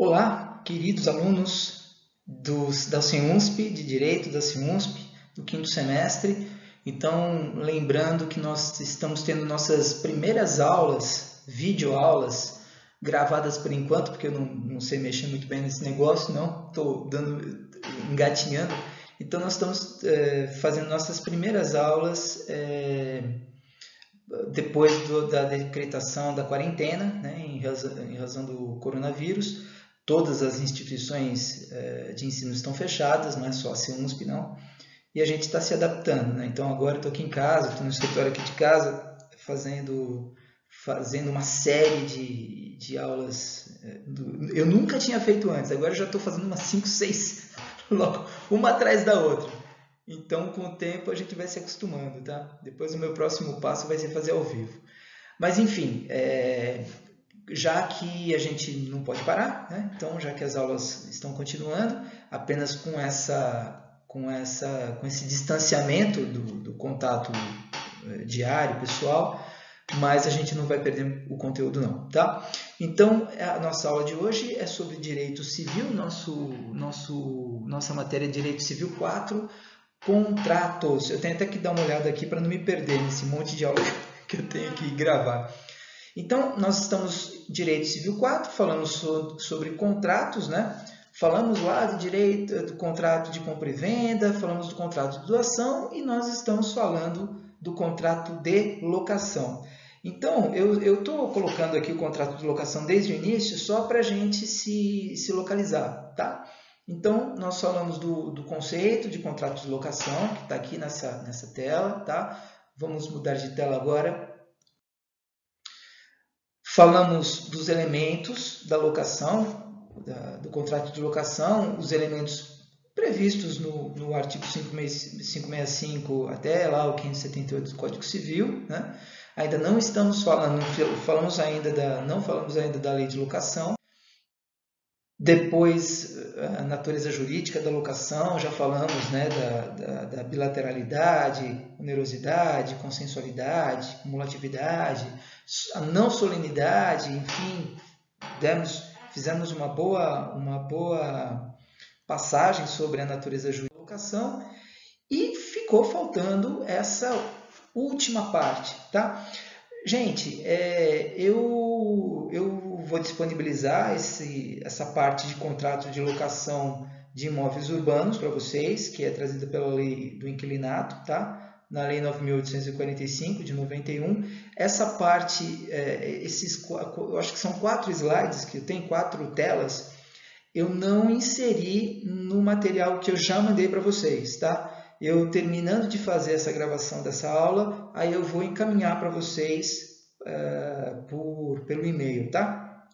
Olá, queridos alunos da CIUNSP, de Direito da CIUNSP, do quinto semestre. Então, lembrando que nós estamos tendo nossas primeiras aulas, videoaulas, gravadas por enquanto, porque eu não sei mexer muito bem nesse negócio, não, estou engatinhando. Então, nós estamos fazendo nossas primeiras aulas depois da decretação da quarentena, né, em razão do coronavírus. Todas as instituições de ensino estão fechadas, não é só a CIUNSP, não. E a gente está se adaptando, né? Então agora estou aqui em casa, estou no escritório aqui de casa, fazendo uma série de aulas. Eu nunca tinha feito antes, agora já estou fazendo umas 5, 6, logo, uma atrás da outra. Então, com o tempo, a gente vai se acostumando, tá? Depois, o meu próximo passo vai ser fazer ao vivo. Mas, enfim, já que a gente não pode parar, né? Então, já que as aulas estão continuando, apenas com esse distanciamento do contato diário, pessoal, mas a gente não vai perder o conteúdo não, tá? Então, a nossa aula de hoje é sobre Direito Civil, nossa matéria é Direito Civil 4, contratos. Eu tenho até que dar uma olhada aqui para não me perder nesse monte de aula que eu tenho que gravar. Então, nós estamos em Direito Civil 4, falamos sobre contratos, né? Falamos lá do contrato de compra e venda, falamos do contrato de doação e nós estamos falando do contrato de locação. Então, eu estou colocando aqui o contrato de locação desde o início só para a gente se localizar, tá? Então, nós falamos do conceito de contrato de locação, que está aqui nessa tela, tá? Vamos mudar de tela agora. Falamos dos elementos da locação, do contrato de locação, os elementos previstos no artigo 565 até lá o 578 do Código Civil, né? Ainda não estamos falando, não falamos ainda da lei de locação. Depois, a natureza jurídica da locação, já falamos, né, da bilateralidade, onerosidade, consensualidade, cumulatividade, a não solenidade, enfim, fizemos uma boa passagem sobre a natureza jurídica da locação e ficou faltando essa última parte, tá? Gente, eu vou disponibilizar essa parte de contrato de locação de imóveis urbanos para vocês, que é trazida pela lei do inquilinato, tá? Na lei 9.845 de 91. Essa parte, eu acho que são 4 slides, que tem 4 telas, eu não inseri no material que eu já mandei para vocês, tá? Eu terminando de fazer essa gravação dessa aula, aí eu vou encaminhar para vocês pelo e-mail, tá?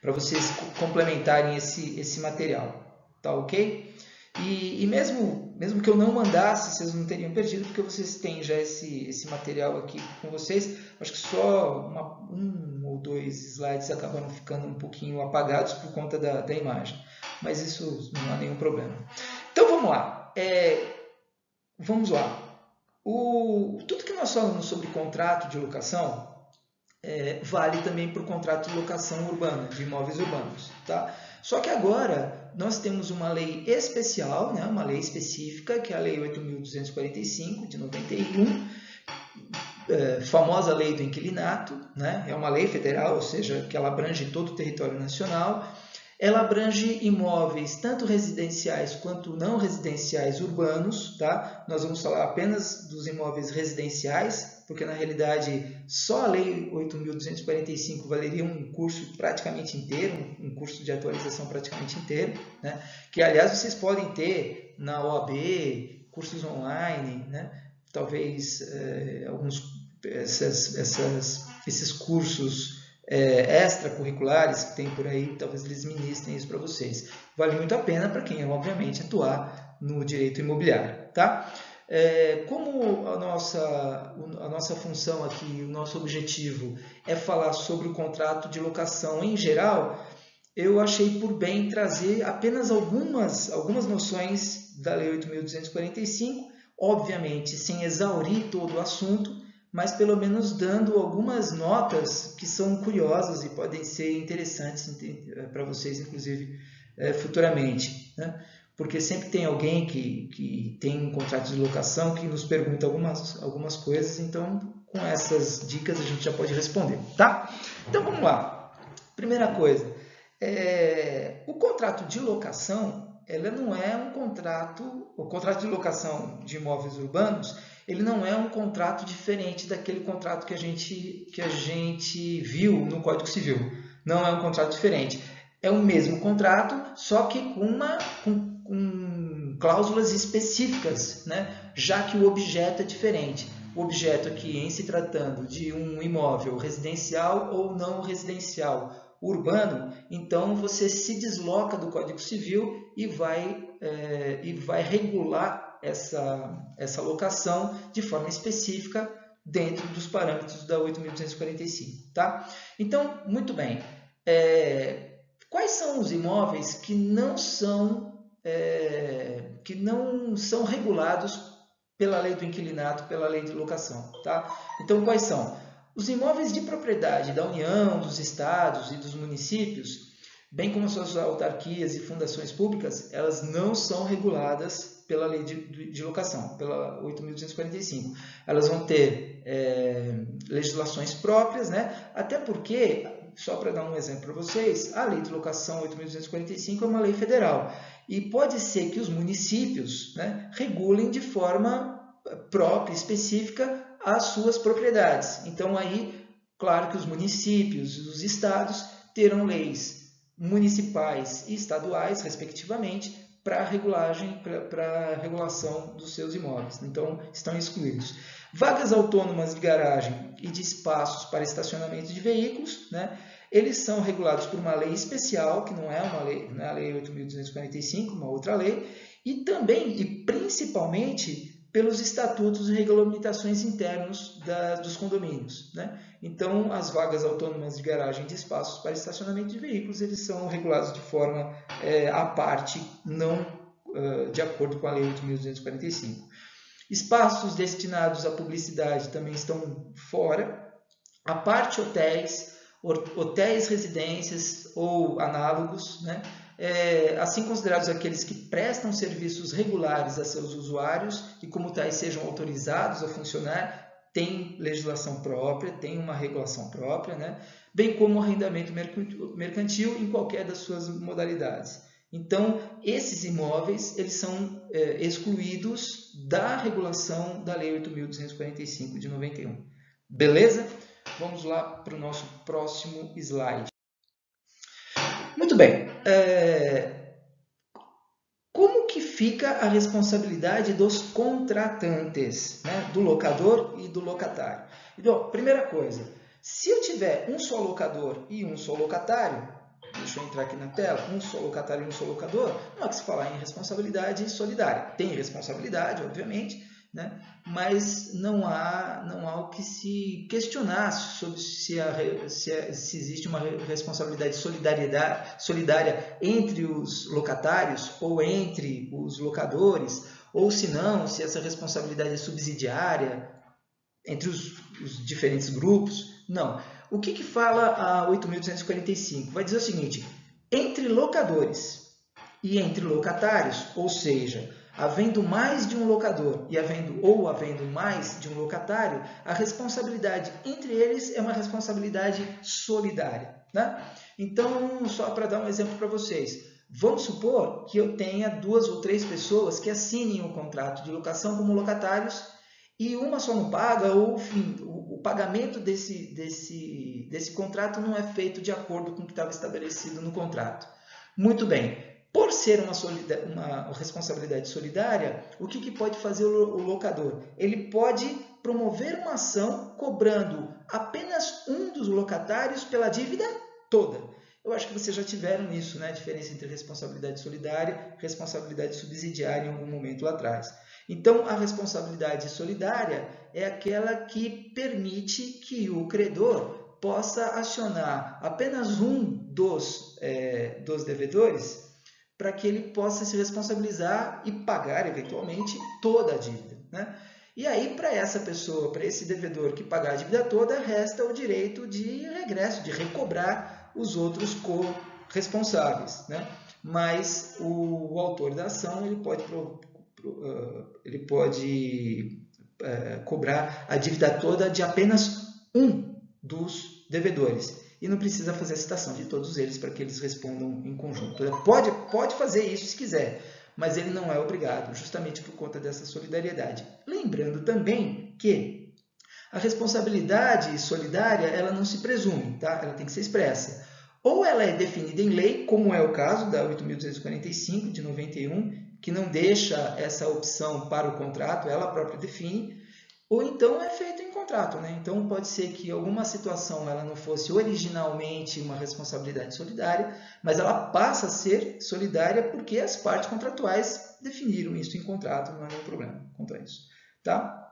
Para vocês complementarem esse material, tá ok? E mesmo que eu não mandasse, vocês não teriam perdido, porque vocês têm já esse material aqui com vocês. Acho que só um ou 2 slides acabaram ficando um pouquinho apagados por conta da imagem, mas isso não há nenhum problema. Então vamos lá. Tudo que nós falamos sobre contrato de locação vale também para o contrato de locação urbana, de imóveis urbanos, tá? Só que agora nós temos uma lei especial, né? Uma lei específica, que é a Lei 8.245 de 91, famosa lei do inquilinato, né? É uma lei federal, ou seja, que ela abrange todo o território nacional. Ela abrange imóveis tanto residenciais quanto não residenciais urbanos, tá? Nós vamos falar apenas dos imóveis residenciais, porque na realidade só a Lei 8.245 valeria um curso praticamente inteiro, um curso de atualização praticamente inteiro, né? Que aliás vocês podem ter na OAB, cursos online, né? Talvez esses cursos extracurriculares que tem por aí, talvez eles ministrem isso para vocês. Vale muito a pena para quem, obviamente, atuar no direito imobiliário, tá? Como a nossa função aqui, o nosso objetivo é falar sobre o contrato de locação em geral, eu achei por bem trazer apenas algumas noções da Lei 8.245, obviamente sem exaurir todo o assunto, mas pelo menos dando algumas notas que são curiosas e podem ser interessantes para vocês, inclusive, futuramente, né? Porque sempre tem alguém que tem um contrato de locação que nos pergunta algumas coisas, então com essas dicas a gente já pode responder, tá? Então vamos lá. Primeira coisa, o contrato de locação, ela não é um contrato, o contrato de locação de imóveis urbanos, ele não é um contrato diferente daquele contrato que a gente viu no Código Civil. Não é um contrato diferente. É o mesmo contrato, só que com cláusulas específicas, né? Já que o objeto é diferente. O objeto aqui, em se tratando de um imóvel residencial ou não residencial urbano, então você se desloca do Código Civil e vai regular essa locação de forma específica dentro dos parâmetros da 8.245, tá? Então, muito bem. Quais são os imóveis que não são regulados pela lei do inquilinato, pela lei de locação, tá? Então, quais são? Os imóveis de propriedade da União, dos estados e dos municípios, bem como suas autarquias e fundações públicas, elas não são reguladas pela lei de locação, pela 8.245. Elas vão ter legislações próprias, né? Até porque, só para dar um exemplo para vocês, a lei de locação 8.245 é uma lei federal. E pode ser que os municípios, né, regulem de forma própria, específica, as suas propriedades. Então, aí, claro que os municípios e os estados terão leis municipais e estaduais, respectivamente, para a regulação dos seus imóveis. Então, estão excluídos. Vagas autônomas de garagem e de espaços para estacionamento de veículos, né? Eles são regulados por uma lei especial, que não é uma lei, não é a lei 8.245, uma outra lei, e também e principalmente pelos estatutos e regulamentações internos dos condomínios, né? Então, as vagas autônomas de garagem de espaços para estacionamento de veículos, eles são regulados de forma à parte, não de acordo com a lei 8.245. Espaços destinados à publicidade também estão fora. A parte hotéis, residências ou análogos, né? Assim considerados aqueles que prestam serviços regulares a seus usuários e como tais sejam autorizados a funcionar, tem legislação própria, tem uma regulação própria, né? Bem como o arrendamento mercantil em qualquer das suas modalidades. Então, esses imóveis eles são excluídos da regulação da Lei 8.245 de 91. Beleza? Vamos lá para o nosso próximo slide. Muito bem. Como que fica a responsabilidade dos contratantes, né? Do locador e do locatário? Então, primeira coisa, se eu tiver um só locador e um só locatário, deixa eu entrar aqui na tela, um só locatário e um só locador, não há que se falar em responsabilidade solidária. Tem responsabilidade, obviamente, né? Mas não há o que se questionar sobre se existe uma responsabilidade solidária entre os locatários ou entre os locadores, ou se não, se essa responsabilidade é subsidiária entre os diferentes grupos. Não. O que fala a 8.245? Vai dizer o seguinte: entre locadores e entre locatários, ou seja, havendo mais de um locador e havendo mais de um locatário, a responsabilidade entre eles é uma responsabilidade solidária, né? Então, só para dar um exemplo para vocês, vamos supor que eu tenha 2 ou 3 pessoas que assinem um contrato de locação como locatários e uma só não paga, ou enfim, o pagamento desse contrato não é feito de acordo com o que estava estabelecido no contrato. Muito bem. Por ser uma responsabilidade solidária, o que pode fazer o locador? Ele pode promover uma ação cobrando apenas um dos locatários pela dívida toda. Eu acho que vocês já tiveram isso, né? A diferença entre responsabilidade solidária e responsabilidade subsidiária em algum momento lá atrás. Então, a responsabilidade solidária é aquela que permite que o credor possa acionar apenas um dos devedores para que ele possa se responsabilizar e pagar, eventualmente, toda a dívida, né? E aí, para essa pessoa, para esse devedor que pagar a dívida toda, resta o direito de regresso, de recobrar os outros corresponsáveis, né? Mas o autor da ação ele pode cobrar a dívida toda de apenas um dos devedores. E não precisa fazer a citação de todos eles para que eles respondam em conjunto. Pode fazer isso se quiser, mas ele não é obrigado, justamente por conta dessa solidariedade. Lembrando também que a responsabilidade solidária ela não se presume, tá? Ela tem que ser expressa. Ou ela é definida em lei, como é o caso da 8.245 de 91, que não deixa essa opção para o contrato, ela própria define, ou então é feito em contrato, né? Então pode ser que alguma situação ela não fosse originalmente uma responsabilidade solidária, mas ela passa a ser solidária porque as partes contratuais definiram isso em contrato, não há nenhum problema quanto a isso, tá?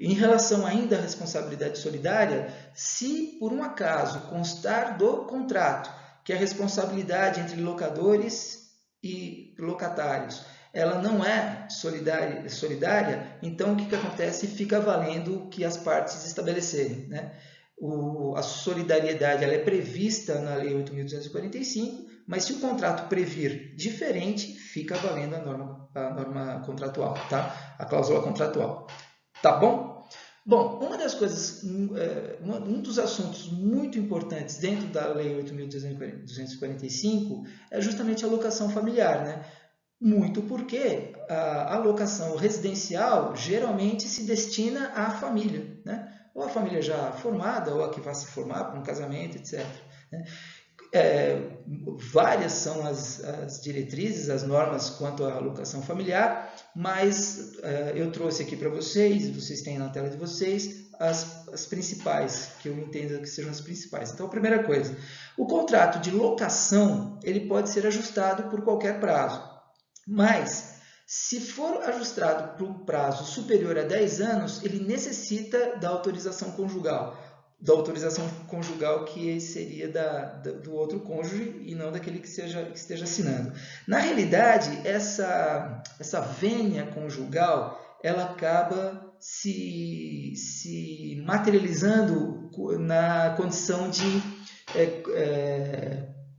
Em relação ainda à responsabilidade solidária, se por um acaso constar do contrato que a responsabilidade entre locadores e locatários ela não é solidária, então o que acontece? Fica valendo o que as partes estabelecerem, né? A solidariedade ela é prevista na Lei 8.245, mas se o contrato previr diferente, fica valendo a norma contratual, tá? A cláusula contratual. Tá bom? Bom, uma das coisas, um dos assuntos muito importantes dentro da Lei 8.245 é justamente a locação familiar, né? Muito porque a alocação residencial geralmente se destina à família, né? Ou a família já formada, ou a que vai se formar para um casamento, etc. Né? Várias são as diretrizes, as normas quanto à alocação familiar, mas eu trouxe aqui para vocês, vocês têm na tela de vocês, as principais, que eu entendo que sejam as principais. Então, a primeira coisa, o contrato de locação ele pode ser ajustado por qualquer prazo. Mas, se for ajustado por um prazo superior a 10 anos, ele necessita da autorização conjugal. Da autorização conjugal que seria do outro cônjuge e não daquele que esteja assinando. Na realidade, essa vênia conjugal ela acaba se materializando na condição de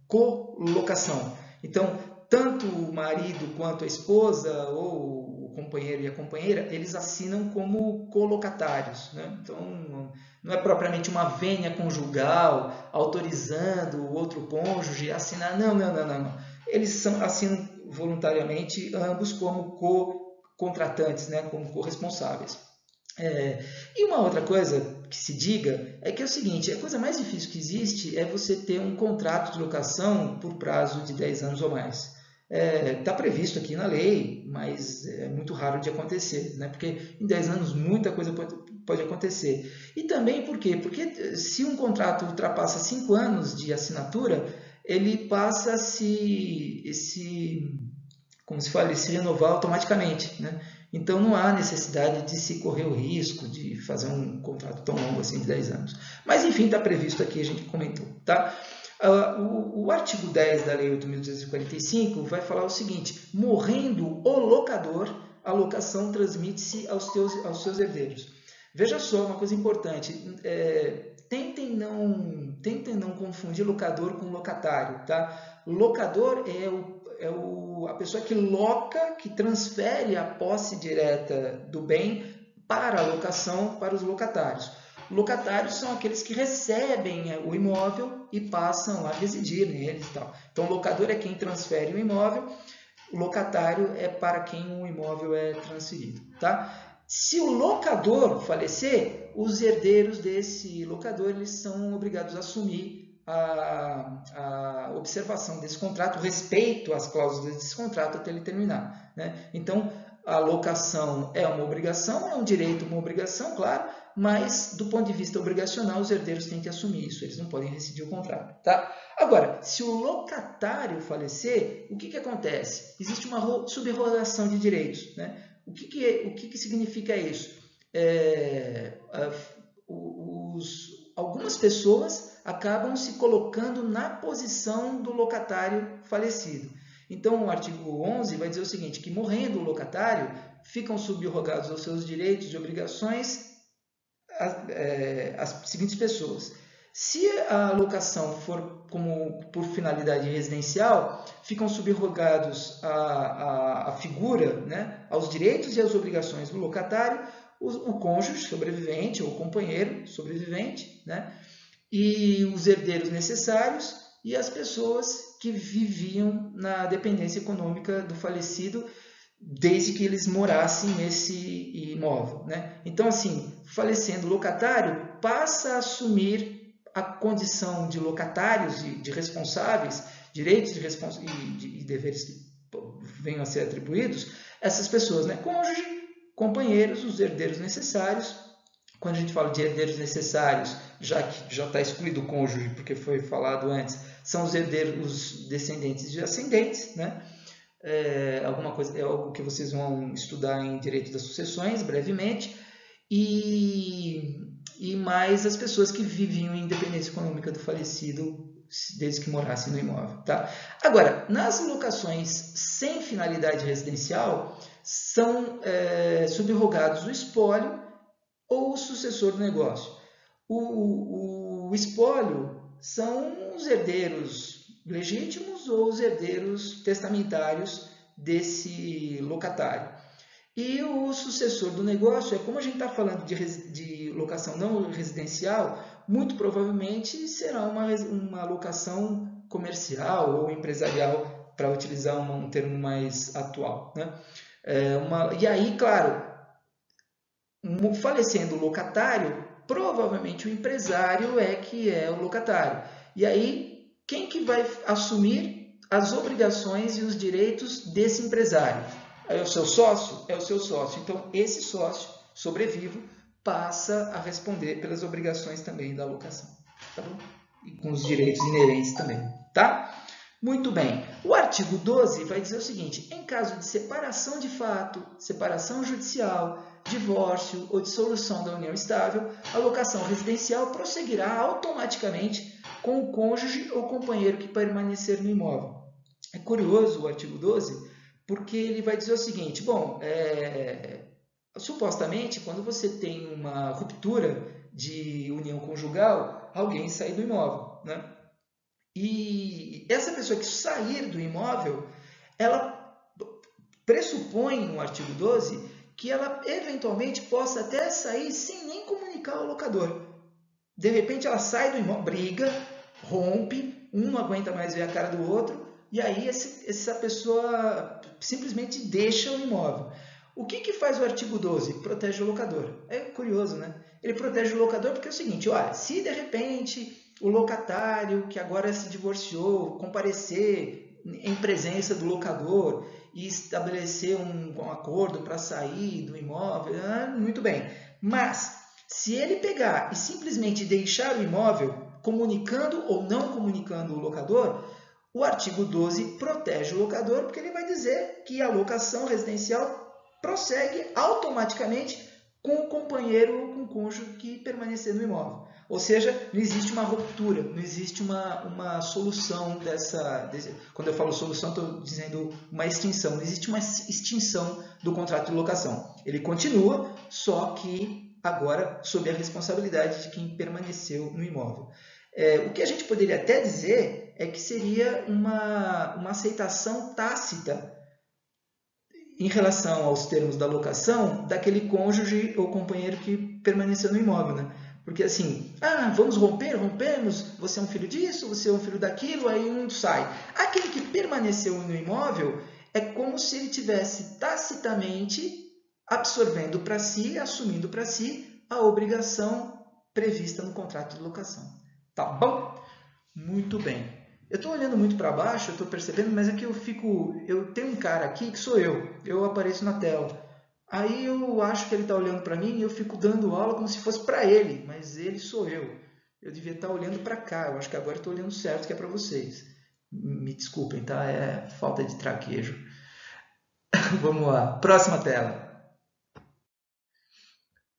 colocação. Então, tanto o marido quanto a esposa, ou o companheiro e a companheira, eles assinam como colocatários, né? Então, não é propriamente uma vênia conjugal autorizando o outro cônjuge a assinar. Não. Eles assinam voluntariamente ambos como co-contratantes, né? Como corresponsáveis. E uma outra coisa que se diga é que é o seguinte, a coisa mais difícil que existe é você ter um contrato de locação por prazo de 10 anos ou mais. Está previsto aqui na lei, mas é muito raro de acontecer, né? Porque em 10 anos muita coisa pode acontecer. E também por quê? Porque se um contrato ultrapassa 5 anos de assinatura, ele passa a se renovar automaticamente, né? Então não há necessidade de se correr o risco de fazer um contrato tão longo assim de 10 anos. Mas enfim, está previsto aqui, a gente comentou, tá? O artigo 10 da Lei 8.245 vai falar o seguinte: morrendo o locador, a locação transmite-se aos seus herdeiros. Veja só uma coisa importante, tentem não confundir locador com locatário, tá? Locador é a pessoa que loca, que transfere a posse direta do bem para a locação para os locatários. Locatários são aqueles que recebem o imóvel e passam a residir neles e tal. Então, o locador é quem transfere o imóvel, o locatário é para quem o imóvel é transferido, tá? Se o locador falecer, os herdeiros desse locador eles são obrigados a assumir a observação desse contrato, o respeito às cláusulas desse contrato até ele terminar, né? Então, a locação é uma obrigação, é um direito, uma obrigação, claro, mas do ponto de vista obrigacional, os herdeiros têm que assumir isso, eles não podem rescindir o contrato, tá? Agora, se o locatário falecer, o que acontece? Existe uma subrrogação de direitos, né? O que significa isso? Algumas pessoas acabam se colocando na posição do locatário falecido. Então, o artigo 11 vai dizer o seguinte, que morrendo o locatário, ficam subrogados aos seus direitos e obrigações as seguintes pessoas. Se a locação for por finalidade residencial, ficam subrogados à figura, né, aos direitos e às obrigações do locatário, o cônjuge sobrevivente ou companheiro sobrevivente, né, e os herdeiros necessários e as pessoas que viviam na dependência econômica do falecido desde que eles morassem nesse imóvel, né? Então, assim, falecendo o locatário, passa a assumir a condição de locatários e de responsáveis, direitos e deveres que venham a ser atribuídos, essas pessoas, né? Cônjuge, companheiros, os herdeiros necessários. Quando a gente fala de herdeiros necessários, já que já está excluído o cônjuge, porque foi falado antes, são os herdeiros, os descendentes e ascendentes, né? Alguma coisa, é algo que vocês vão estudar em Direito das Sucessões, brevemente, e mais as pessoas que viviam em independência econômica do falecido desde que morassem no imóvel. Tá? Agora, nas locações sem finalidade residencial, são subrogados o espólio ou o sucessor do negócio. O espólio são os herdeiros legítimos ou os herdeiros testamentários desse locatário. E o sucessor do negócio como a gente está falando de locação não residencial, muito provavelmente será uma locação comercial ou empresarial, para utilizar um termo mais atual, né? E aí, claro, falecendo o locatário, provavelmente o empresário que é o locatário. E aí, quem que vai assumir as obrigações e os direitos desse empresário? É o seu sócio? É o seu sócio. Então, esse sócio sobrevivo passa a responder pelas obrigações também da locação. Tá bom? E com os direitos inerentes também. Tá? Muito bem. O artigo 12 vai dizer o seguinte: em caso de separação de fato, separação judicial, divórcio ou dissolução da união estável, a locação residencial prosseguirá automaticamente com o cônjuge ou companheiro que permanecer no imóvel. É curioso o artigo 12, porque ele vai dizer o seguinte: bom, supostamente, quando você tem uma ruptura de união conjugal, alguém sai do imóvel, né? E essa pessoa que sair do imóvel, ela pressupõe no artigo 12 que ela eventualmente possa até sair sem nem comunicar ao locador. De repente ela sai do imóvel, briga, rompe, um não aguenta mais ver a cara do outro, e aí essa pessoa simplesmente deixa o imóvel. O que faz o artigo 12? Protege o locador. É curioso, né? Ele protege o locador porque é o seguinte: olha, se de repente o locatário que agora se divorciou comparecer em presença do locador e estabelecer um acordo para sair do imóvel, muito bem. Mas se ele pegar e simplesmente deixar o imóvel, comunicando ou não comunicando o locador, o artigo 12 protege o locador, porque ele vai dizer que a locação residencial prossegue automaticamente com o companheiro ou com o cônjuge que permanecer no imóvel. Ou seja, não existe uma ruptura, não existe uma solução quando eu falo solução, estou dizendo uma extinção. Não existe uma extinção do contrato de locação. Ele continua, só que agora sob a responsabilidade de quem permaneceu no imóvel. O que a gente poderia até dizer é que seria uma aceitação tácita em relação aos termos da locação daquele cônjuge ou companheiro que permaneceu no imóvel, né? Porque assim, vamos rompemos, você é um filho disso, você é um filho daquilo, aí um sai. Aquele que permaneceu no imóvel é como se ele tivesse tacitamente absorvendo para si, assumindo para si a obrigação prevista no contrato de locação. Tá bom? Muito bem. Eu estou olhando muito para baixo, eu estou percebendo, mas é que eu tenho um cara aqui que sou eu apareço na tela. Aí eu acho que ele está olhando para mim e eu fico dando aula como se fosse para ele, mas ele sou eu. Eu devia estar olhando para cá, eu acho que agora estou olhando certo, que é para vocês. Me desculpem, tá? É falta de traquejo. Vamos lá, próxima tela.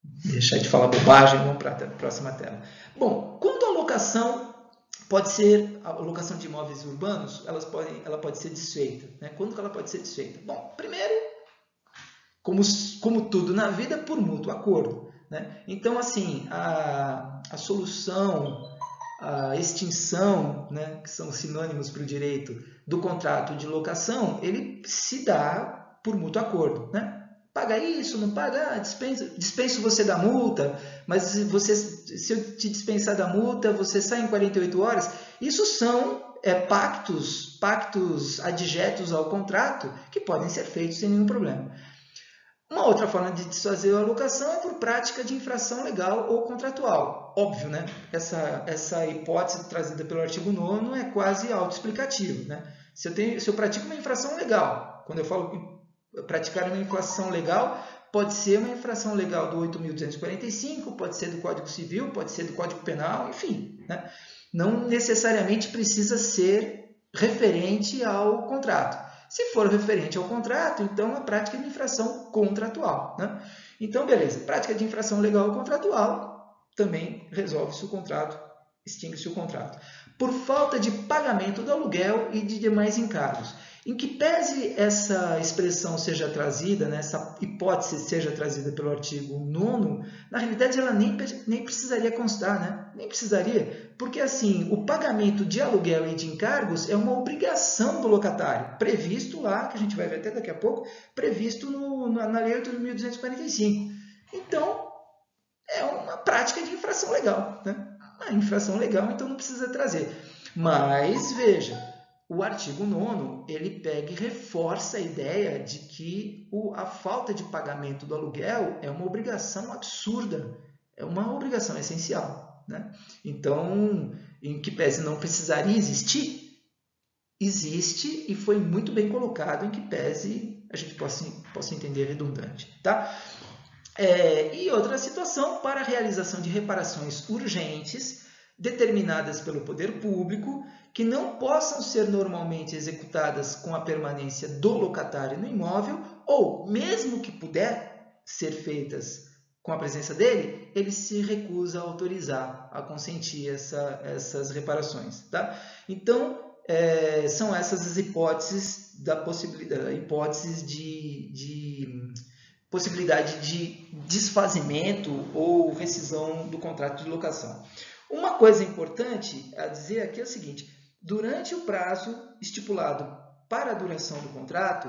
Deixar de falar bobagem, vamos para a próxima tela. Bom, quando a locação a locação de imóveis urbanos, ela pode ser desfeita, né? Quando que ela pode ser desfeita? Bom, primeiro, como tudo na vida, por mútuo acordo, né? Então, assim, a solução, a extinção, né, que são sinônimos para o direito do contrato de locação, ele se dá por mútuo acordo, né? Paga isso, não paga, dispenso você da multa, mas se eu te dispensar da multa, você sai em 48 horas. Isso são pactos adjetos ao contrato que podem ser feitos sem nenhum problema. Uma outra forma de desfazer a locação é por prática de infração legal ou contratual. Óbvio, né? Essa hipótese trazida pelo artigo 9º é quase autoexplicativa, né? Se eu pratico uma infração legal, quando eu falo praticar uma infração legal, pode ser uma infração legal do 8.245, pode ser do Código Civil, pode ser do Código Penal, enfim, né? Não necessariamente precisa ser referente ao contrato. Se for referente ao contrato, então a prática de infração contratual, né? Então, beleza, prática de infração legal ou contratual, também resolve-se o contrato, extingue-se o contrato. Por falta de pagamento do aluguel e de demais encargos. Em que pese essa expressão seja trazida, né, essa hipótese seja trazida pelo artigo 9º, na realidade ela nem precisaria constar, né? Nem precisaria, porque assim, o pagamento de aluguel e de encargos é uma obrigação do locatário, previsto lá, que a gente vai ver até daqui a pouco, previsto na Lei 8.245. Então, é uma prática de infração legal, né? Uma infração legal, então não precisa trazer. Mas, veja, o artigo 9º, ele pega e reforça a ideia de que a falta de pagamento do aluguel é uma obrigação absurda, é uma obrigação essencial, né? Então, em que pese não precisaria existir, existe e foi muito bem colocado em que pese a gente possa entender redundante, tá? E outra situação, para a realização de reparações urgentes determinadas pelo poder público, que não possam ser normalmente executadas com a permanência do locatário no imóvel, ou, mesmo que puder ser feitas com a presença dele, ele se recusa a autorizar, a consentir essas reparações, tá? Então, são essas as hipóteses possibilidade de desfazimento ou rescisão do contrato de locação. Uma coisa importante a dizer aqui é o seguinte: durante o prazo estipulado para a duração do contrato,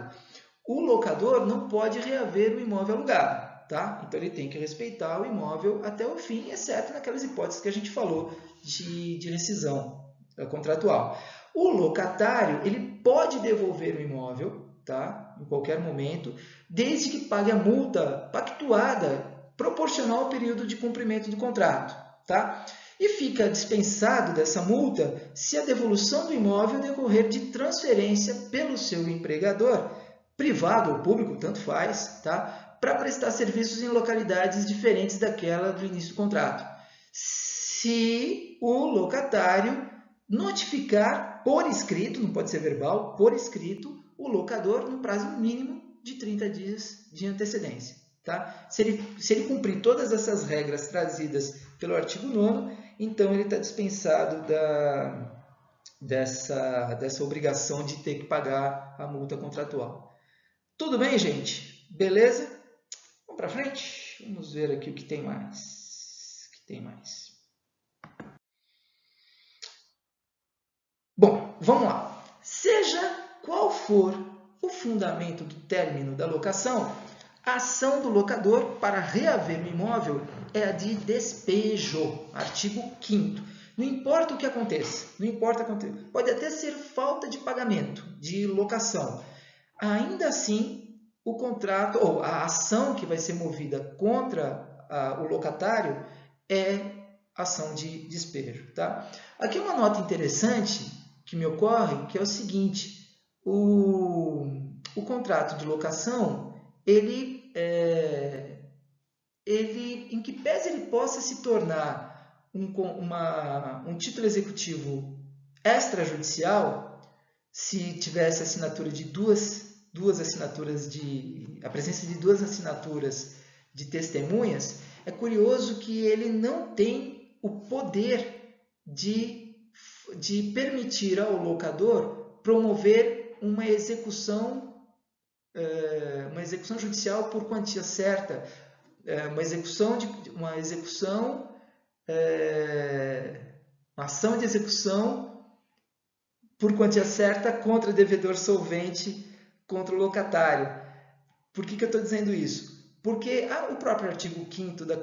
o locador não pode reaver o imóvel alugado, tá? Então ele tem que respeitar o imóvel até o fim, exceto naquelas hipóteses que a gente falou de rescisão contratual. O locatário, ele pode devolver o imóvel, tá? Em qualquer momento, desde que pague a multa pactuada proporcional ao período de cumprimento do contrato, tá? E fica dispensado dessa multa se a devolução do imóvel decorrer de transferência pelo seu empregador, privado ou público, tanto faz, tá? Para prestar serviços em localidades diferentes daquela do início do contrato. Se o locatário notificar por escrito, não pode ser verbal, por escrito, o locador no prazo mínimo de 30 dias de antecedência, tá? Se ele cumprir todas essas regras trazidas pelo artigo 9º, então ele está dispensado dessa obrigação de ter que pagar a multa contratual. Tudo bem, gente? Beleza? Vamos para frente? Vamos ver aqui o que tem mais. Bom, vamos lá. Seja qual for o fundamento do término da locação, a ação do locador para reaver o imóvel é a de despejo, artigo 5º. Não importa o que aconteça, pode até ser falta de pagamento, de locação. Ainda assim, o contrato ou a ação que vai ser movida contra o locatário é ação de despejo, tá? Aqui uma nota interessante que me ocorre, que é o seguinte: o contrato de locação, ele em que pese ele possa se tornar um título executivo extrajudicial, se tivesse assinatura de a presença de duas assinaturas de testemunhas, é curioso que ele não tem o poder de permitir ao locador promover uma execução uma execução judicial por quantia certa, uma ação de execução por quantia certa contra devedor solvente contra o locatário. Por que eu estou dizendo isso? Porque o próprio artigo 5º da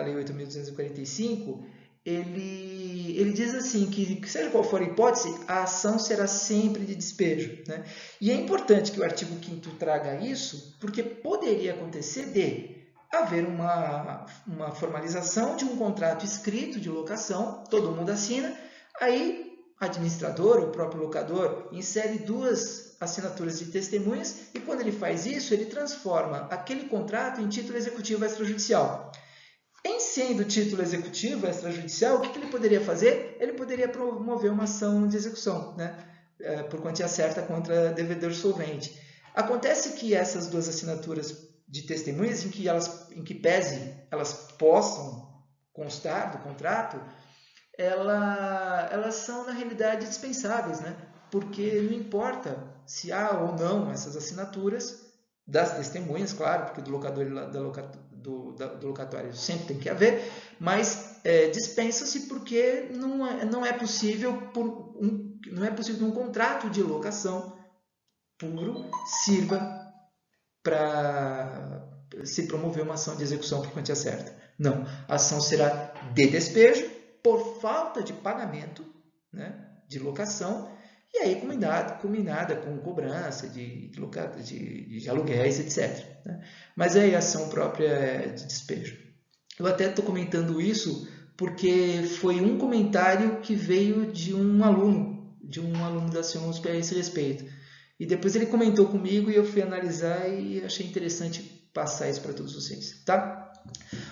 Lei 8.245, ele diz assim, que seja qual for a hipótese, a ação será sempre de despejo, né? E é importante que o artigo 5º traga isso, porque poderia acontecer de haver uma formalização de um contrato escrito de locação, todo mundo assina, aí administrador, o próprio locador, insere 2 assinaturas de testemunhas e quando ele faz isso, ele transforma aquele contrato em título executivo extrajudicial. Em sendo título executivo extrajudicial, o que ele poderia fazer? Ele poderia promover uma ação de execução, né? Por quantia certa contra devedor solvente. Acontece que essas 2 assinaturas de testemunhas, em que pese elas possam constar do contrato, elas são, na realidade, dispensáveis, né? Porque não importa se há ou não essas assinaturas das testemunhas, claro, porque do locador e do locatório sempre tem que haver, mas dispensa-se porque não é possível que um contrato de locação puro sirva para se promover uma ação de execução por quantia certa. Não, a ação será de despejo por falta de pagamento, né, de locação, e aí combinada com cobrança de aluguéis, etc. Né? Mas aí a ação própria de despejo. Eu até estou comentando isso porque foi um comentário que veio de um aluno da CIONSP a esse respeito. E depois ele comentou comigo e eu fui analisar e achei interessante passar isso para todos vocês. Tá?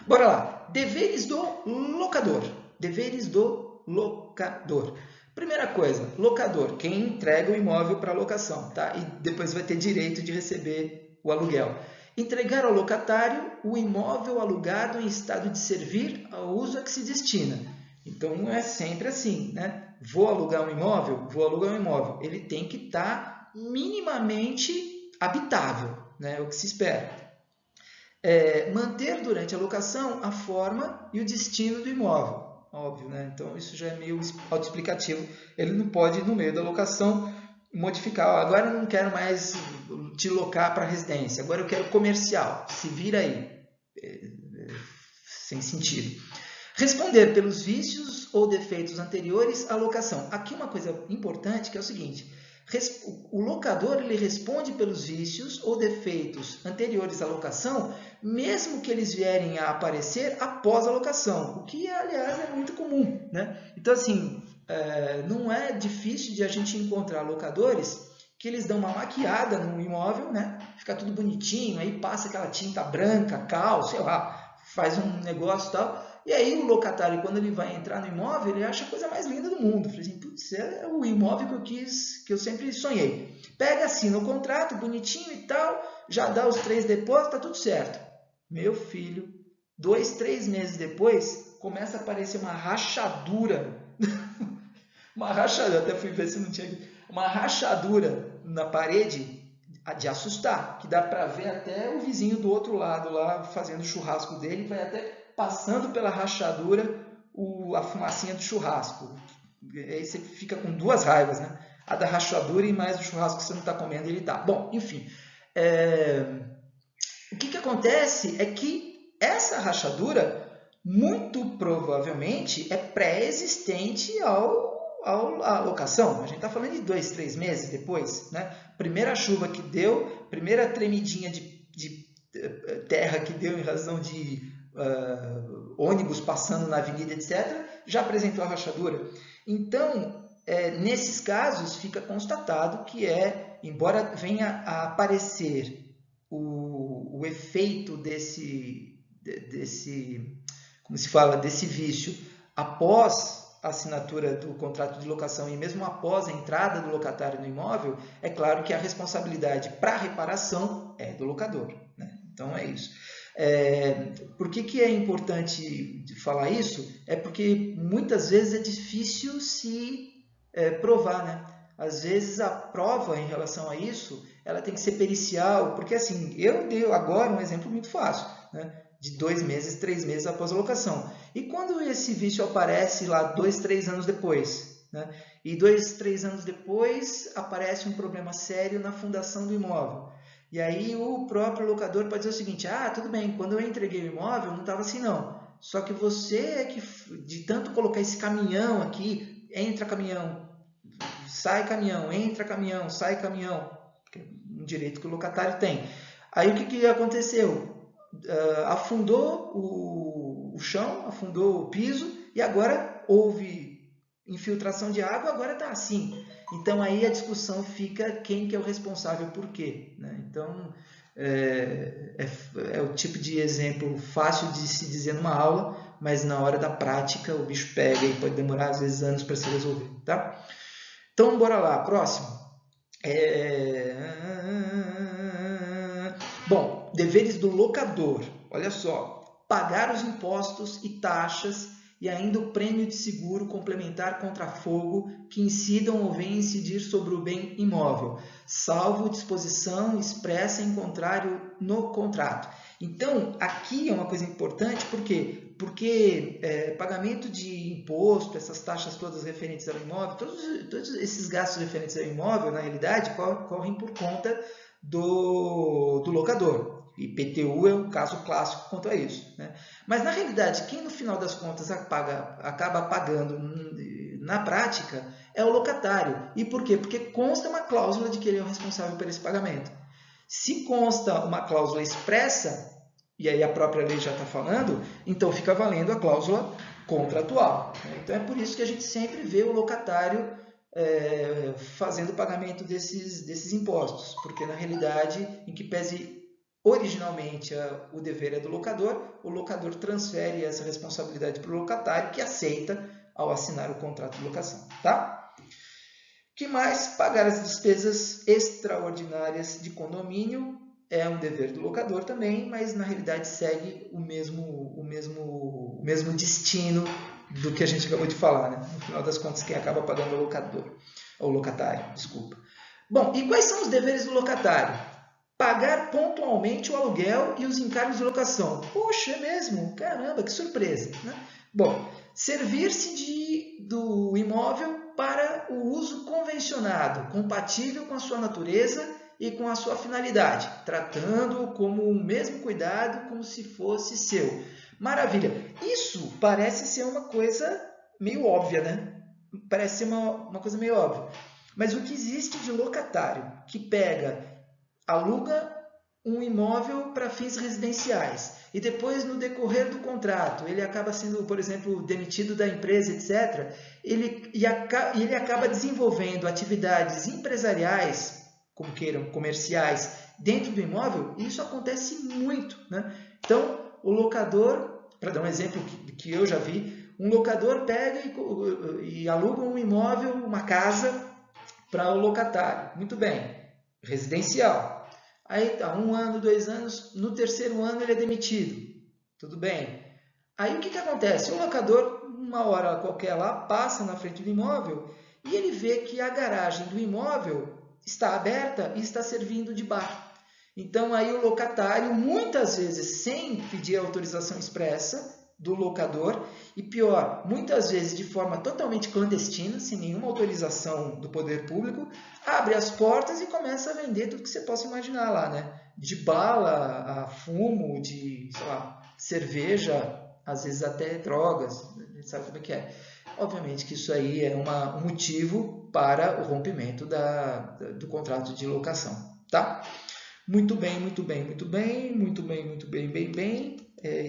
Bora lá. Deveres do locador. Deveres do locador. Primeira coisa, locador, quem entrega o imóvel para locação, tá? E depois vai ter direito de receber o aluguel. Entregar ao locatário o imóvel alugado em estado de servir ao uso a que se destina. Então, é sempre assim, né? Vou alugar um imóvel, ele tem que estar minimamente habitável, né? É o que se espera. Manter durante a locação a forma e o destino do imóvel. Óbvio, né? Então isso já é meio autoexplicativo. Ele não pode, no meio da locação, modificar. Agora eu não quero mais te locar para residência, agora eu quero comercial. Se vira aí. Sem sentido. Responder pelos vícios ou defeitos anteriores à locação. Aqui uma coisa importante que é o seguinte. O locador ele responde pelos vícios ou defeitos anteriores à locação, mesmo que eles vierem a aparecer após a locação, o que, aliás, é muito comum, né? Então, assim, não é difícil de a gente encontrar locadores que eles dão uma maquiada no imóvel, né? Fica tudo bonitinho, aí passa aquela tinta branca, cal, sei lá, faz um negócio e tal. E aí o locatário, quando ele vai entrar no imóvel, ele acha a coisa mais linda do mundo. Fala assim, putz, é o imóvel que eu sempre sonhei. Pega, assina o contrato, bonitinho e tal, já dá os 3 depósitos, tá tudo certo. Meu filho, 2, 3 meses depois, começa a aparecer uma rachadura. Uma rachadura, até fui ver se não tinha aqui. Uma rachadura na parede de assustar, que dá para ver até o vizinho do outro lado lá fazendo o churrasco dele, vai até passando pela rachadura a fumacinha do churrasco. Aí você fica com 2 raivas, né? A da rachadura e mais o churrasco que você não está comendo, ele dá. Bom, enfim. O que acontece é que essa rachadura, muito provavelmente, é pré-existente à locação. A gente está falando de 2, 3 meses depois, né? Primeira chuva que deu, primeira tremidinha de terra que deu em razão de ônibus passando na avenida, etc., já apresentou a rachadura. Então, nesses casos, fica constatado que embora venha a aparecer o efeito desse, como se fala, desse vício após a assinatura do contrato de locação e mesmo após a entrada do locatário no imóvel, é claro que a responsabilidade para a reparação é do locador, né? Então, é isso. Por que é importante falar isso? É porque muitas vezes é difícil se provar, né? Às vezes a prova em relação a isso, ela tem que ser pericial, porque assim, eu dei agora um exemplo muito fácil, né? De 2 meses, 3 meses após a locação. E quando esse vício aparece lá 2, 3 anos depois, né? E 2, 3 anos depois aparece um problema sério na fundação do imóvel. E aí o próprio locador pode dizer o seguinte, tudo bem, quando eu entreguei o imóvel não estava assim não. Só que você é que, de tanto colocar esse caminhão aqui, entra caminhão, sai caminhão, entra caminhão, sai caminhão, um direito que o locatário tem. Aí o que aconteceu? Afundou o chão, afundou o piso e agora houve infiltração de água, agora está assim. Então aí a discussão fica quem que é o responsável por quê, né? Então é o tipo de exemplo fácil de se dizer numa aula, mas na hora da prática o bicho pega e pode demorar às vezes anos para se resolver, tá? Então bora lá, próximo. Bom, deveres do locador. Olha só, pagar os impostos e taxas e ainda o prêmio de seguro complementar contra fogo que incidam ou venham incidir sobre o bem imóvel, salvo disposição expressa em contrário no contrato. Então, aqui é uma coisa importante, por quê? Porque pagamento de imposto, essas taxas todas referentes ao imóvel, todos esses gastos referentes ao imóvel, na realidade, correm por conta do locador. IPTU é um caso clássico quanto a isso, né? Mas, na realidade, quem no final das contas acaba pagando na prática é o locatário. E por quê? Porque consta uma cláusula de que ele é o responsável por esse pagamento. Se consta uma cláusula expressa, e aí a própria lei já está falando, então fica valendo a cláusula contratual. Então é por isso que a gente sempre vê o locatário fazendo o pagamento desses impostos, porque na realidade, em que pese originalmente o dever é do locador, o locador transfere essa responsabilidade para o locatário, que aceita ao assinar o contrato de locação. Tá? Que mais? Pagar as despesas extraordinárias de condomínio é um dever do locador também, mas na realidade segue o mesmo destino do que a gente acabou de falar, né? No final das contas, quem acaba pagando é o locatário, desculpa. Bom, e quais são os deveres do locatário? Pagar pontualmente o aluguel e os encargos de locação. Poxa, é mesmo? Caramba, que surpresa, né? Bom, servir-se do imóvel para o uso convencionado, compatível com a sua natureza e com a sua finalidade, tratando-o como o mesmo cuidado como se fosse seu. Maravilha! Isso parece ser uma coisa meio óbvia, né? Parece ser uma coisa meio óbvia. Mas o que existe de locatário que aluga um imóvel para fins residenciais e depois, no decorrer do contrato, ele acaba sendo, por exemplo, demitido da empresa, etc., ele acaba desenvolvendo atividades empresariais, como queiram, comerciais, dentro do imóvel, e isso acontece muito, né? Então, o locador, para dar um exemplo que eu já vi, um locador pega e aluga um imóvel, uma casa, para o locatário. Muito bem, residencial. Aí tá, 1 ano, 2 anos, no 3º ano ele é demitido. Tudo bem. Aí o que acontece? O locador, uma hora qualquer lá, passa na frente do imóvel e ele vê que a garagem do imóvel está aberta e está servindo de bar. Então aí o locatário, muitas vezes sem pedir autorização expressa do locador, e pior, muitas vezes de forma totalmente clandestina, sem nenhuma autorização do poder público, abre as portas e começa a vender tudo que você possa imaginar lá, né? De bala a fumo, de, sei lá, cerveja, às vezes até drogas, a gente sabe como é que é. Obviamente que isso aí é um motivo para o rompimento do contrato de locação, tá? Muito bem, muito bem, muito bem, muito bem, muito bem, bem, bem.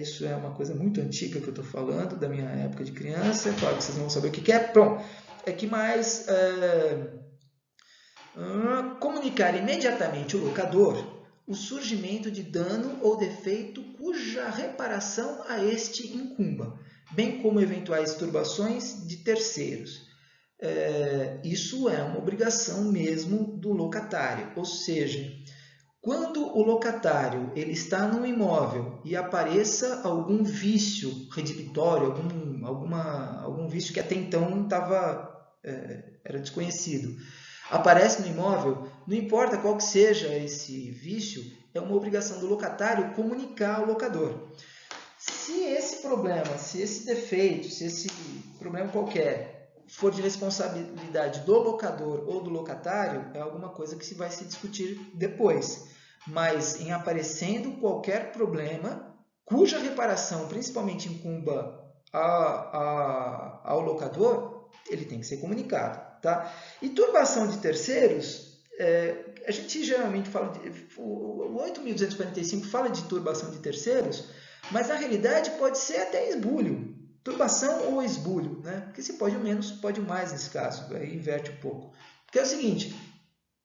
Isso é uma coisa muito antiga que eu estou falando, da minha época de criança. Claro que vocês não vão saber o que é. Pronto. Que mais? Comunicar imediatamente o locador o surgimento de dano ou defeito cuja reparação a este incumba, bem como eventuais turbações de terceiros. Isso é uma obrigação mesmo do locatário, ou seja, quando o locatário ele está num imóvel e apareça algum vício redibitório, algum vício que até então era desconhecido, aparece no imóvel, não importa qual que seja esse vício, é uma obrigação do locatário comunicar ao locador. Se esse problema, se esse defeito, se esse problema qualquer for de responsabilidade do locador ou do locatário, é alguma coisa que se vai se discutir depois. Mas em aparecendo qualquer problema, cuja reparação principalmente incumba ao locador, ele tem que ser comunicado. Tá? E turbação de terceiros, a gente geralmente fala, o 8.245 fala de turbação de terceiros, mas na realidade pode ser até esbulho, turbação ou esbulho, né? Porque se pode o menos, pode o mais nesse caso, aí inverte um pouco. Porque é o seguinte,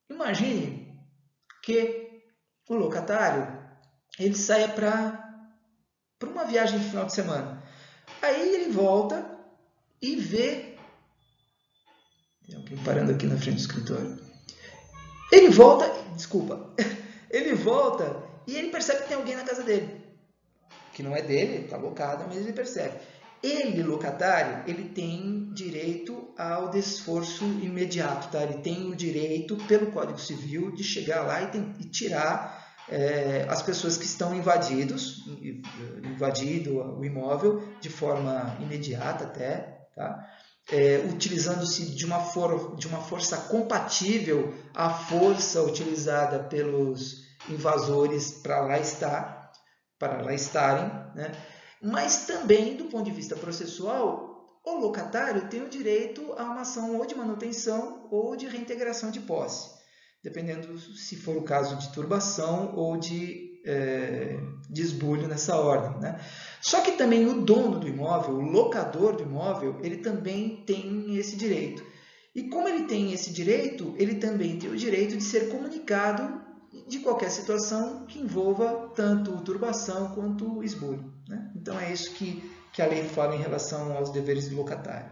imagine que o locatário ele saia para uma viagem de final de semana, aí ele volta e vê, tem alguém parando aqui na frente do escritório, ele volta e ele percebe que tem alguém na casa dele, que não é dele, está locado, mas ele percebe. Ele, locatário, ele tem direito ao desforço imediato, tá? Ele tem o direito, pelo Código Civil, de chegar lá e tirar as pessoas que estão invadido o imóvel de forma imediata até, tá? Utilizando-se de uma força compatível à força utilizada pelos invasores para lá estarem, né? Mas também, do ponto de vista processual, o locatário tem o direito a uma ação ou de manutenção ou de reintegração de posse, dependendo se for o caso de turbação ou de esbulho nessa ordem, né? Só que também o dono do imóvel, o locador do imóvel, ele também tem esse direito. E como ele tem esse direito, ele também tem o direito de ser comunicado de qualquer situação que envolva tanto turbação quanto esbulho, né? Então é isso que a lei fala em relação aos deveres do locatário.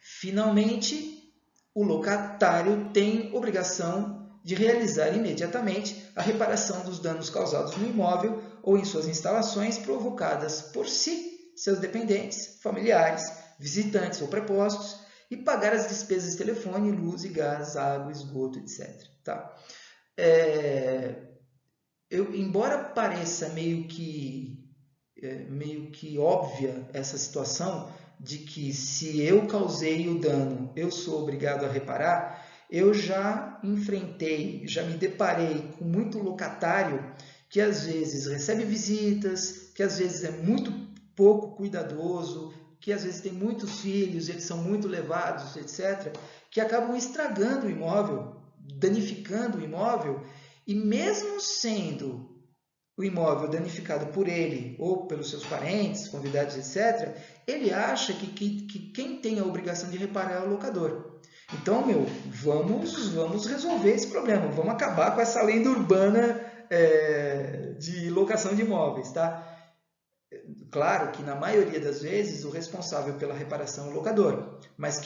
Finalmente, o locatário tem obrigação de realizar imediatamente a reparação dos danos causados no imóvel ou em suas instalações provocadas por si, seus dependentes, familiares, visitantes ou prepostos, e pagar as despesas de telefone, luz e gás, água, esgoto, etc. Tá? Embora pareça meio que óbvia essa situação de que se eu causei o dano, eu sou obrigado a reparar, eu já me deparei com muito locatário que às vezes recebe visitas, que às vezes é muito pouco cuidadoso, que às vezes tem muitos filhos, eles são muito levados, etc., que acabam estragando o imóvel, danificando o imóvel, e mesmo sendo o imóvel danificado por ele ou pelos seus parentes, convidados, etc., ele acha que quem tem a obrigação de reparar é o locador. Então, vamos resolver esse problema, vamos acabar com essa lenda urbana de locação de imóveis, tá? Claro que na maioria das vezes o responsável pela reparação é o locador, mas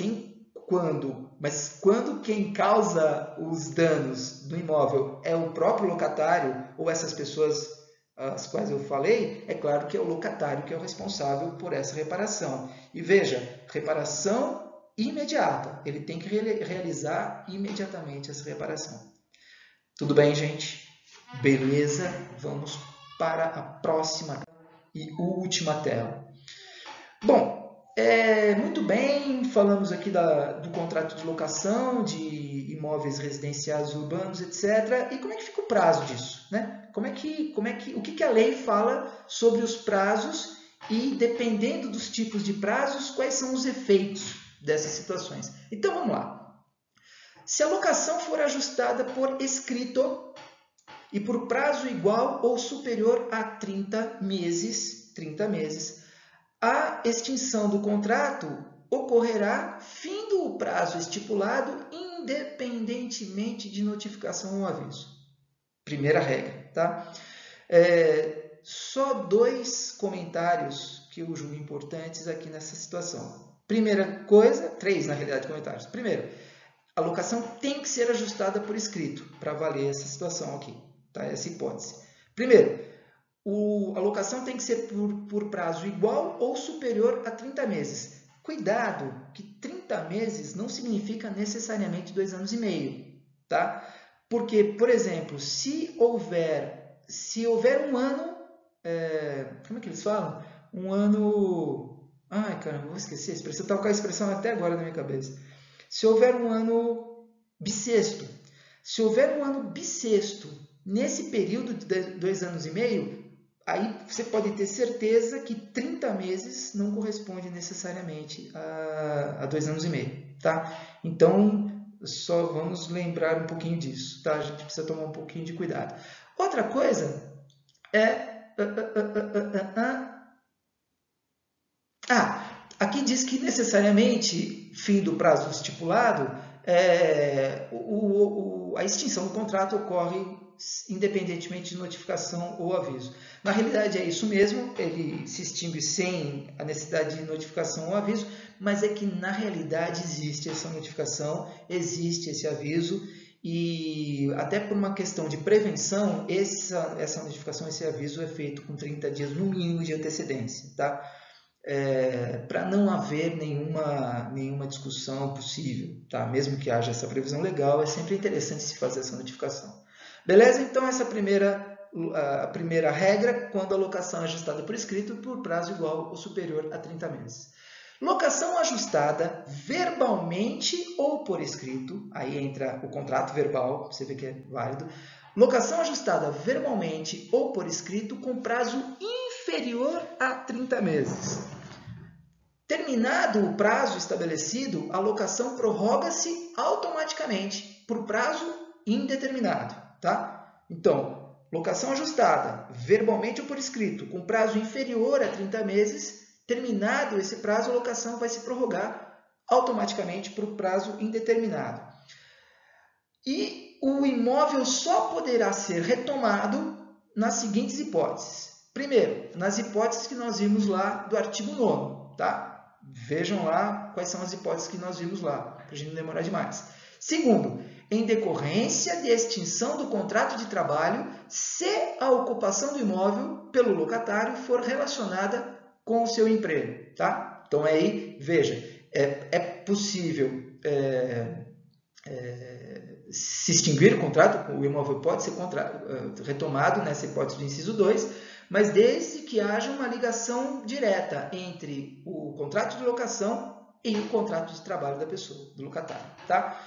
quando quem causa os danos do imóvel é o próprio locatário ou essas pessoas as quais eu falei, é claro que é o locatário que é o responsável por essa reparação. E veja, reparação imediata, ele tem que realizar imediatamente essa reparação. Tudo bem, gente? Beleza? Vamos para a próxima e última tela. Bom, muito bem, falamos aqui do contrato de locação, de imóveis residenciais urbanos, etc. E como é que fica o prazo disso, né? O que a lei fala sobre os prazos e, dependendo dos tipos de prazos, quais são os efeitos dessas situações? Então, vamos lá. Se a locação for ajustada por escrito e por prazo igual ou superior a 30 meses, a extinção do contrato ocorrerá findo o prazo estipulado independentemente de notificação ou aviso. Primeira regra, tá? Só 2 comentários que eu julgo importantes aqui nessa situação. Primeira coisa, 3 na realidade comentários. Primeiro, a locação tem que ser ajustada por escrito para valer essa situação aqui, tá? Essa hipótese. Primeiro, a locação tem que ser por prazo igual ou superior a 30 meses. Cuidado que 30 meses não significa necessariamente 2 anos e meio, tá? Porque, por exemplo, se houver um ano, como é que eles falam? Um ano... Ai, caramba, vou esquecer a expressão. Estava com a expressão até agora na minha cabeça. Se houver um ano bissexto, nesse período de 2 anos e meio, aí você pode ter certeza que 30 meses não corresponde necessariamente a 2 anos e meio, tá? Então, só vamos lembrar um pouquinho disso, tá? A gente precisa tomar um pouquinho de cuidado. Outra coisa é... aqui diz que necessariamente, fim do prazo estipulado, a extinção do contrato ocorre independentemente de notificação ou aviso. Na realidade é isso mesmo, ele se extingue sem a necessidade de notificação ou aviso, mas é que na realidade existe essa notificação, existe esse aviso, e até por uma questão de prevenção, essa notificação, esse aviso é feito com 30 dias no mínimo de antecedência, tá? Para não haver nenhuma discussão possível, tá? Mesmo que haja essa previsão legal, é sempre interessante se fazer essa notificação. Beleza? Então, essa a primeira regra, quando a locação é ajustada por escrito por prazo igual ou superior a 30 meses. Locação ajustada verbalmente ou por escrito, aí entra o contrato verbal, você vê que é válido. Locação ajustada verbalmente ou por escrito com prazo inferior a 30 meses. Terminado o prazo estabelecido, a locação prorroga-se automaticamente por prazo indeterminado, tá? Então, locação ajustada, verbalmente ou por escrito, com prazo inferior a 30 meses, terminado esse prazo, a locação vai se prorrogar automaticamente por prazo indeterminado. E o imóvel só poderá ser retomado nas seguintes hipóteses. Primeiro, nas hipóteses que nós vimos lá do artigo 9º, tá? Vejam lá quais são as hipóteses que nós vimos lá, para a gente não demorar demais. Segundo, em decorrência de extinção do contrato de trabalho, se a ocupação do imóvel pelo locatário for relacionada com o seu emprego, tá? Então aí, veja, é possível se extinguir o contrato, o imóvel pode ser retomado nessa hipótese do inciso 2, mas desde que haja uma ligação direta entre o contrato de locação e o contrato de trabalho da pessoa, do locatário, tá?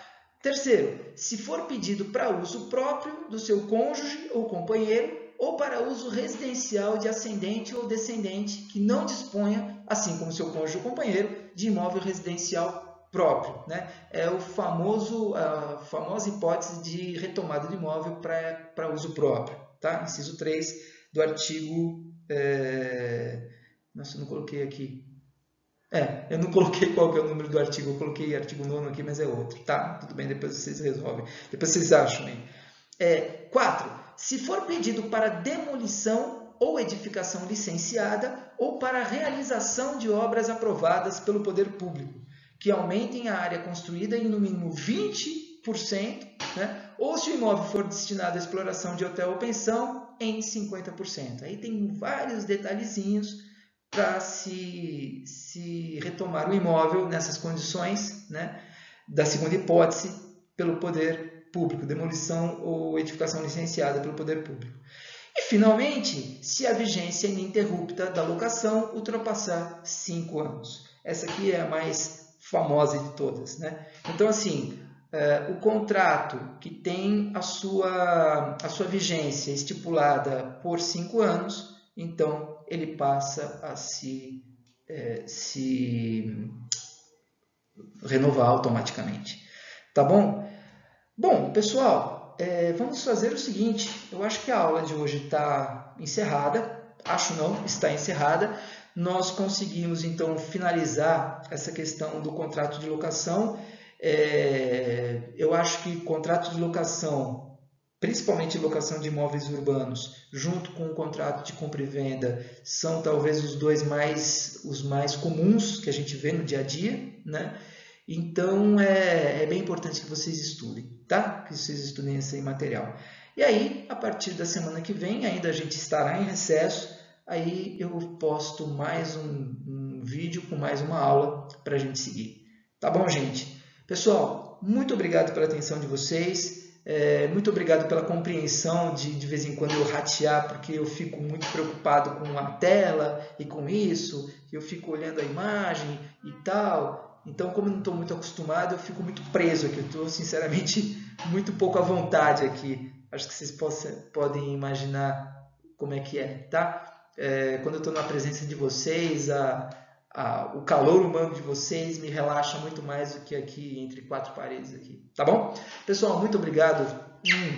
Terceiro, se for pedido para uso próprio do seu cônjuge ou companheiro ou para uso residencial de ascendente ou descendente que não disponha, assim como seu cônjuge ou companheiro, de imóvel residencial próprio, né? É a famosa hipótese de retomada de imóvel para uso próprio, tá? Inciso 3 do artigo... Nossa, eu não coloquei aqui. Eu não coloquei qual que é o número do artigo, eu coloquei artigo 9º aqui, mas é outro, tá? Tudo bem, depois vocês resolvem. Depois vocês acham aí. 4. Se for pedido para demolição ou edificação licenciada ou para realização de obras aprovadas pelo poder público, que aumentem a área construída em no mínimo 20%, né? Ou se o imóvel for destinado à exploração de hotel ou pensão, em 50%. Aí tem vários detalhezinhos para se retomar o imóvel nessas condições, né? Da segunda hipótese, pelo poder público, demolição ou edificação licenciada pelo poder público. E, finalmente, se a vigência ininterrupta da locação ultrapassar 5 anos. Essa aqui é a mais famosa de todas, né? Então, assim, o contrato que tem a sua vigência estipulada por 5 anos, então ele passa a se renovar automaticamente. Tá bom? Bom, pessoal, vamos fazer o seguinte. Eu acho que a aula de hoje está encerrada. Acho não, está encerrada. Nós conseguimos, então, finalizar essa questão do contrato de locação. Eu acho que contrato de locação, principalmente locação de imóveis urbanos, junto com o contrato de compra e venda, são talvez os mais comuns que a gente vê no dia a dia, né? Então, é bem importante que vocês estudem, tá? Que vocês estudem esse material. E aí, a partir da semana que vem, ainda a gente estará em recesso, aí eu posto mais um um vídeo com mais uma aula para a gente seguir. Tá bom, gente? Pessoal, muito obrigado pela atenção de vocês. Muito obrigado pela compreensão de vez em quando eu ratear, porque eu fico muito preocupado com a tela e com isso, eu fico olhando a imagem e tal. Então, como eu não estou muito acostumado, eu fico muito preso aqui. Eu estou, sinceramente, muito pouco à vontade aqui. Acho que vocês podem imaginar como é que é, tá? Quando eu estou na presença de vocês, o calor humano de vocês me relaxa muito mais do que aqui entre quatro paredes aqui, tá bom? Pessoal, muito obrigado.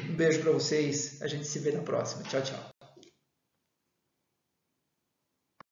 Um beijo para vocês. A gente se vê na próxima. Tchau, tchau.